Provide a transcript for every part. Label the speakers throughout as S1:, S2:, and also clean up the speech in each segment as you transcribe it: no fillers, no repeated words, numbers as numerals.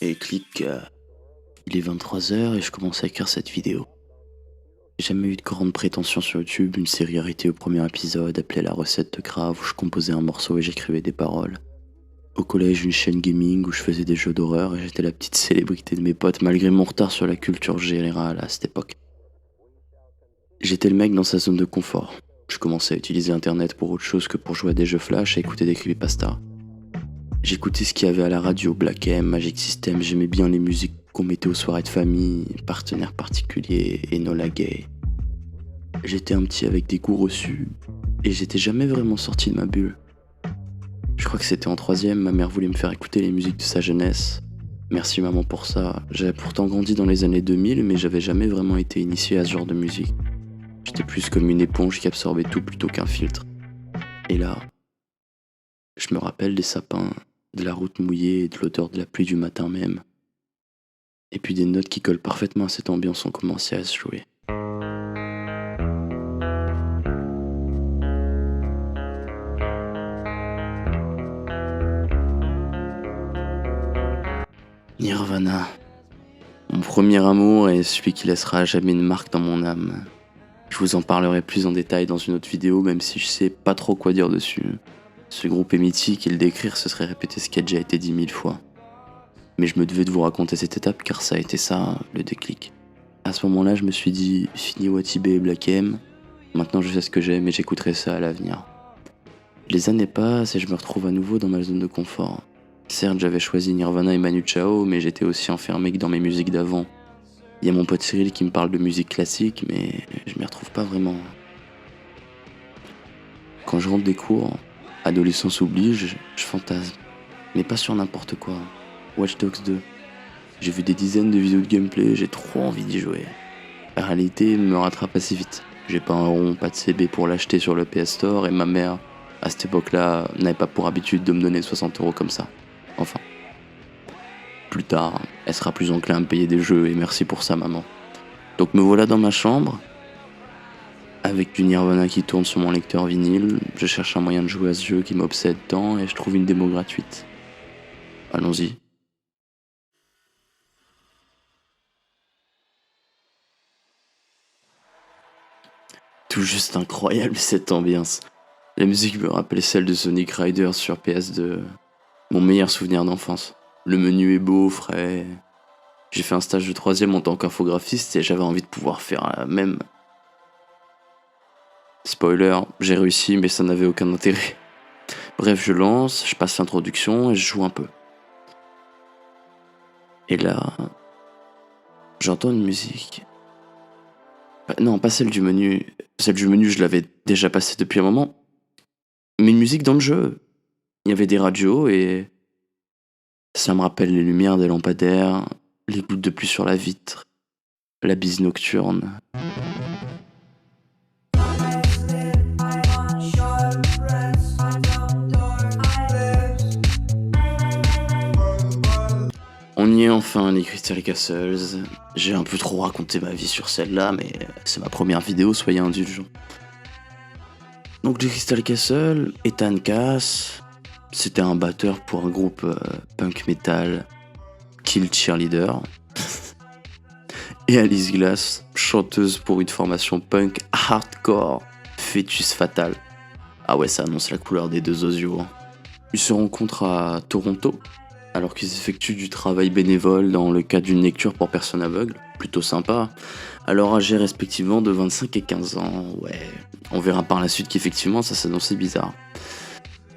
S1: Et clic, il est 23h et je commence à écrire cette vidéo. J'ai jamais eu de grandes prétentions sur YouTube, une série arrêtée au premier épisode, appelée La Recette de Grave, où je composais un morceau et j'écrivais des paroles. Au collège, une chaîne gaming où je faisais des jeux d'horreur et j'étais la petite célébrité de mes potes malgré mon retard sur la culture générale à cette époque. J'étais le mec dans sa zone de confort. Je commençais à utiliser internet pour autre chose que pour jouer à des jeux flash et écouter des creepypastas. J'écoutais ce qu'il y avait à la radio, Black M, Magic System, j'aimais bien les musiques qu'on mettait aux soirées de famille, Partenaires particuliers, Enola Gay. J'étais un petit avec des goûts reçus et j'étais jamais vraiment sorti de ma bulle. Je crois que c'était en troisième, ma mère voulait me faire écouter les musiques de sa jeunesse. Merci maman pour ça. J'avais pourtant grandi dans les années 2000, mais j'avais jamais vraiment été initié à ce genre de musique. J'étais plus comme une éponge qui absorbait tout plutôt qu'un filtre. Et là, je me rappelle des sapins, de la route mouillée et de l'odeur de la pluie du matin même. Et puis des notes qui collent parfaitement à cette ambiance ont commencé à se jouer. Nirvana. Mon premier amour et celui qui laissera jamais une marque dans mon âme. Je vous en parlerai plus en détail dans une autre vidéo, même si je sais pas trop quoi dire dessus. Ce groupe est mythique et le décrire ce serait répéter ce qui a déjà été dit 1000 fois. Mais je me devais de vous raconter cette étape car ça a été ça, le déclic. À ce moment-là, je me suis dit, fini Watibé et Black M, maintenant je sais ce que j'aime et j'écouterai ça à l'avenir. Les années passent et je me retrouve à nouveau dans ma zone de confort. Certes, j'avais choisi Nirvana et Manu Chao, mais j'étais aussi enfermé que dans mes musiques d'avant. Il y a mon pote Cyril qui me parle de musique classique, mais je m'y retrouve pas vraiment. Quand je rentre des cours, adolescence oblige, je fantasme. Mais pas sur n'importe quoi. Watch Dogs 2. J'ai vu des dizaines de vidéos de gameplay, j'ai trop envie d'y jouer. La réalité me rattrape assez vite. J'ai pas un rond, pas de CB pour l'acheter sur le PS Store, et ma mère, à cette époque-là, n'avait pas pour habitude de me donner 60€ comme ça. Enfin. Plus tard, elle sera plus enclin à me payer des jeux, et merci pour ça, maman. Donc me voilà dans ma chambre, avec du Nirvana qui tourne sur mon lecteur vinyle. Je cherche un moyen de jouer à ce jeu qui m'obsède tant, et je trouve une démo gratuite. Allons-y. Tout juste incroyable cette ambiance. La musique me rappelle celle de Sonic Riders sur PS2. Mon meilleur souvenir d'enfance. Le menu est beau, frais. J'ai fait un stage de 3ème en tant qu'infographiste et j'avais envie de pouvoir faire la même. Spoiler, j'ai réussi mais ça n'avait aucun intérêt. Bref, je lance, je passe l'introduction et je joue un peu. Et là, j'entends une musique. Non, pas celle du menu. Celle du menu, je l'avais déjà passée depuis un moment. Mais une musique dans le jeu. Il y avait des radios et ça me rappelle les lumières des lampadaires, les gouttes de pluie sur la vitre, la bise nocturne. On y est enfin, les Crystal Castles. J'ai un peu trop raconté ma vie sur celle-là, mais c'est ma première vidéo, soyez indulgents. Donc les Crystal Castles, Ethan Cass, c'était un batteur pour un groupe punk metal, Kill Cheerleader. Et Alice Glass, chanteuse pour une formation punk hardcore, Fœtus Fatal. Ah ouais, ça annonce la couleur des deux osios. Ils se rencontrent à Toronto, alors qu'ils effectuent du travail bénévole dans le cadre d'une lecture pour personnes aveugles, plutôt sympa, alors âgés respectivement de 25 et 15 ans, ouais. On verra par la suite qu'effectivement ça s'annonçait bizarre.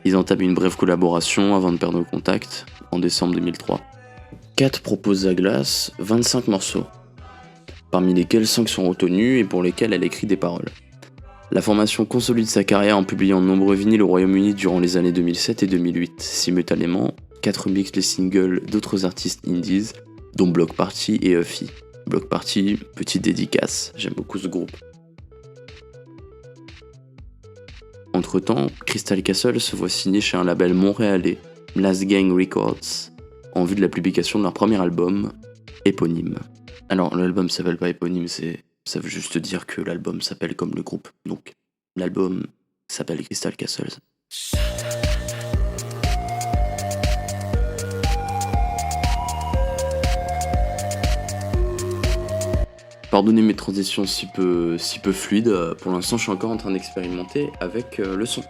S1: Ils entament une brève collaboration avant de perdre le contact, en décembre 2003. Kat propose à Glass 25 morceaux, parmi lesquels 5 sont retenus et pour lesquels elle écrit des paroles. La formation consolide sa carrière en publiant de nombreux vinyles au Royaume-Uni durant les années 2007 et 2008. Simultanément, 4 remixent les singles d'autres artistes indies, dont Bloc Party et Huffy. Bloc Party, petite dédicace, j'aime beaucoup ce groupe. Entre-temps, Crystal Castle se voit signer chez un label montréalais, Last Gang Records, en vue de la publication de leur premier album, éponyme. Alors, l'album s'appelle pas éponyme, ça veut juste dire que l'album s'appelle comme le groupe. Donc, l'album s'appelle Crystal Castles. Pardonnez mes transitions si peu fluides, pour l'instant je suis encore en train d'expérimenter avec le son.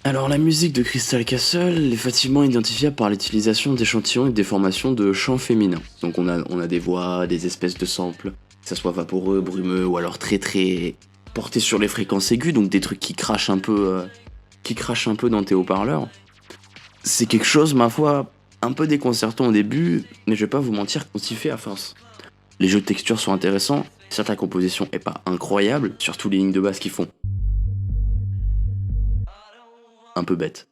S1: Alors la musique de Crystal Castle est facilement identifiable par l'utilisation d'échantillons et des formations de chants féminins. Donc on a des voix, des espèces de samples, que ça soit vaporeux, brumeux ou alors très très porté sur les fréquences aiguës, donc des trucs qui crachent un peu dans tes haut-parleurs. C'est quelque chose, ma foi, un peu déconcertant au début, mais je vais pas vous mentir qu'on s'y fait à force. Les jeux de textures sont intéressants, certes la composition est pas incroyable, surtout les lignes de basse qui font un peu bête.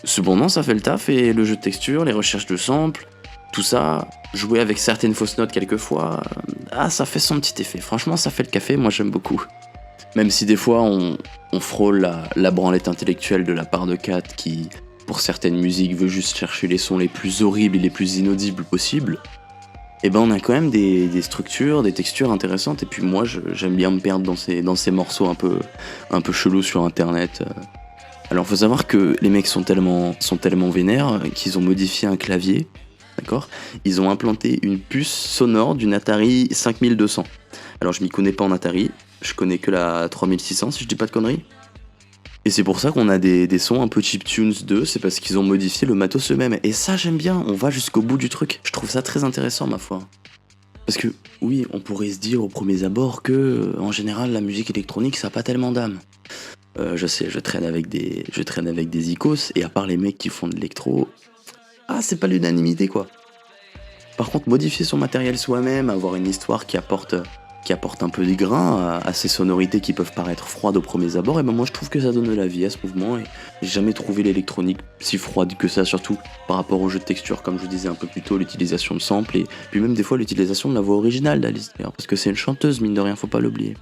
S1: Cependant, ça fait le taf et le jeu de texture, les recherches de samples, tout ça, jouer avec certaines fausses notes quelquefois, ça fait son petit effet. Franchement, ça fait le café, moi j'aime beaucoup. Même si des fois on frôle la branlette intellectuelle de la part de Kat qui, pour certaines musiques, veut juste chercher les sons les plus horribles et les plus inaudibles possibles, et ben on a quand même des structures, des textures intéressantes, et puis moi j'aime bien me perdre dans ces morceaux un peu chelous sur internet. Alors faut savoir que les mecs sont tellement vénères qu'ils ont modifié un clavier, d'accord ? Ils ont implanté une puce sonore d'une Atari 5200. Alors je m'y connais pas en Atari, je connais que la 3600 si je dis pas de conneries. Et c'est pour ça qu'on a des sons un peu chiptunes 2, c'est parce qu'ils ont modifié le matos eux-mêmes. Et ça j'aime bien, on va jusqu'au bout du truc. Je trouve ça très intéressant ma foi. Parce que oui, on pourrait se dire au premier abord que en général la musique électronique ça a pas tellement d'âme. Je sais, je traîne avec des icos, et à part les mecs qui font de l'électro, c'est pas l'unanimité quoi. Par contre, modifier son matériel soi-même, avoir une histoire qui apporte un peu des grains à ces sonorités qui peuvent paraître froides au premier abord, et ben moi je trouve que ça donne de la vie à ce mouvement, et j'ai jamais trouvé l'électronique si froide que ça, surtout par rapport au jeu de texture, comme je vous disais un peu plus tôt, l'utilisation de samples, et puis même des fois l'utilisation de la voix originale d'Alice, parce que c'est une chanteuse, mine de rien, faut pas l'oublier.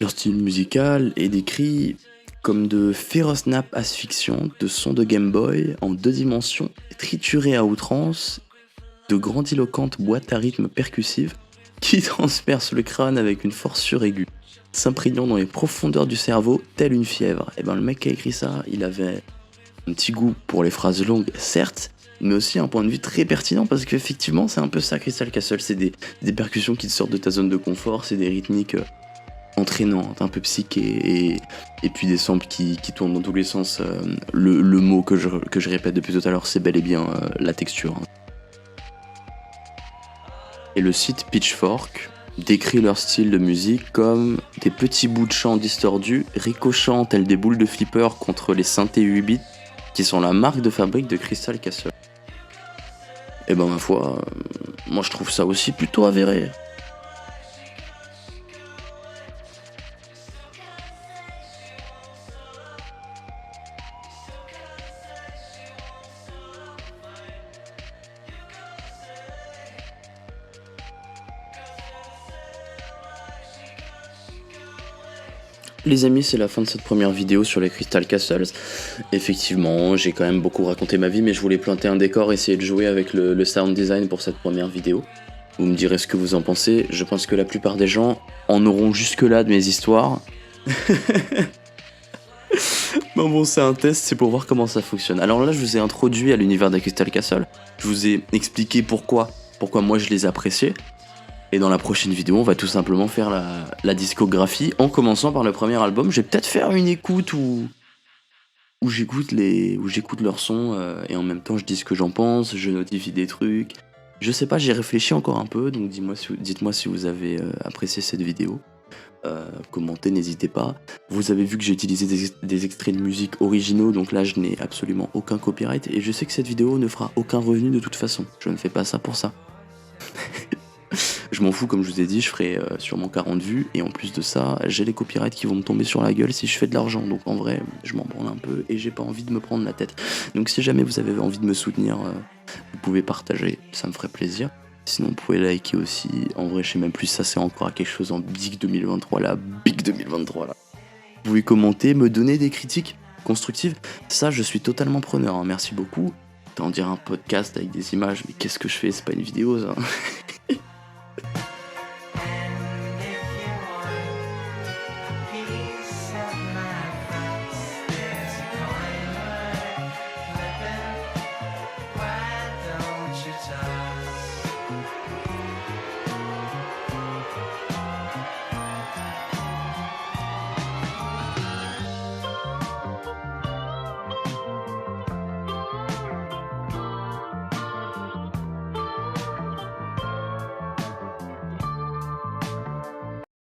S1: Leur style musical est décrit comme de féroces nappes asphyxiantes de sons de Game Boy en 2 dimensions, triturées à outrance, de grandiloquentes boîtes à rythme percussives qui transpercent le crâne avec une force suraiguë, s'imprégnant dans les profondeurs du cerveau, telle une fièvre. Et ben le mec qui a écrit ça, il avait un petit goût pour les phrases longues, certes, mais aussi un point de vue très pertinent, parce qu'effectivement c'est un peu ça Crystal Castle, c'est des percussions qui te sortent de ta zone de confort, c'est des rythmiques entraînantes, un peu psychées, et puis des samples qui tournent dans tous les sens. Le mot que je répète depuis tout à l'heure, c'est bel et bien la texture. Et le site Pitchfork décrit leur style de musique comme des petits bouts de chant distordus, ricochant tels des boules de flipper contre les synthés 8 bits, qui sont la marque de fabrique de Crystal Castle. Et ben ma foi, moi je trouve ça aussi plutôt avéré. Les amis, c'est la fin de cette première vidéo sur les Crystal Castles. Effectivement, j'ai quand même beaucoup raconté ma vie, mais je voulais planter un décor, essayer de jouer avec le sound design pour cette première vidéo. Vous me direz ce que vous en pensez. Je pense que la plupart des gens en auront jusque-là de mes histoires. Bon, c'est un test, c'est pour voir comment ça fonctionne. Alors là, je vous ai introduit à l'univers des Crystal Castles. Je vous ai expliqué pourquoi moi je les appréciais. Et dans la prochaine vidéo, on va tout simplement faire la discographie en commençant par le premier album. Je vais peut-être faire une écoute où j'écoute leurs sons et en même temps je dis ce que j'en pense, je notifie des trucs. Je sais pas, j'ai réfléchi encore un peu, donc dites-moi si vous avez apprécié cette vidéo. Commentez, n'hésitez pas. Vous avez vu que j'ai utilisé des extraits de musique originaux, donc là je n'ai absolument aucun copyright et je sais que cette vidéo ne fera aucun revenu de toute façon. Je ne fais pas ça pour ça. Je m'en fous, comme je vous ai dit, je ferai sûrement 40 vues, et en plus de ça, j'ai les copyrights qui vont me tomber sur la gueule si je fais de l'argent, donc en vrai, je m'en branle un peu, et j'ai pas envie de me prendre la tête. Donc si jamais vous avez envie de me soutenir, vous pouvez partager, ça me ferait plaisir. Sinon vous pouvez liker aussi, en vrai je sais même plus si ça c'est encore à quelque chose en Big 2023 là, Big 2023 là. Vous pouvez commenter, me donner des critiques constructives, ça je suis totalement preneur, hein. Merci beaucoup. T'en dire un podcast avec des images, mais qu'est-ce que je fais, c'est pas une vidéo ça.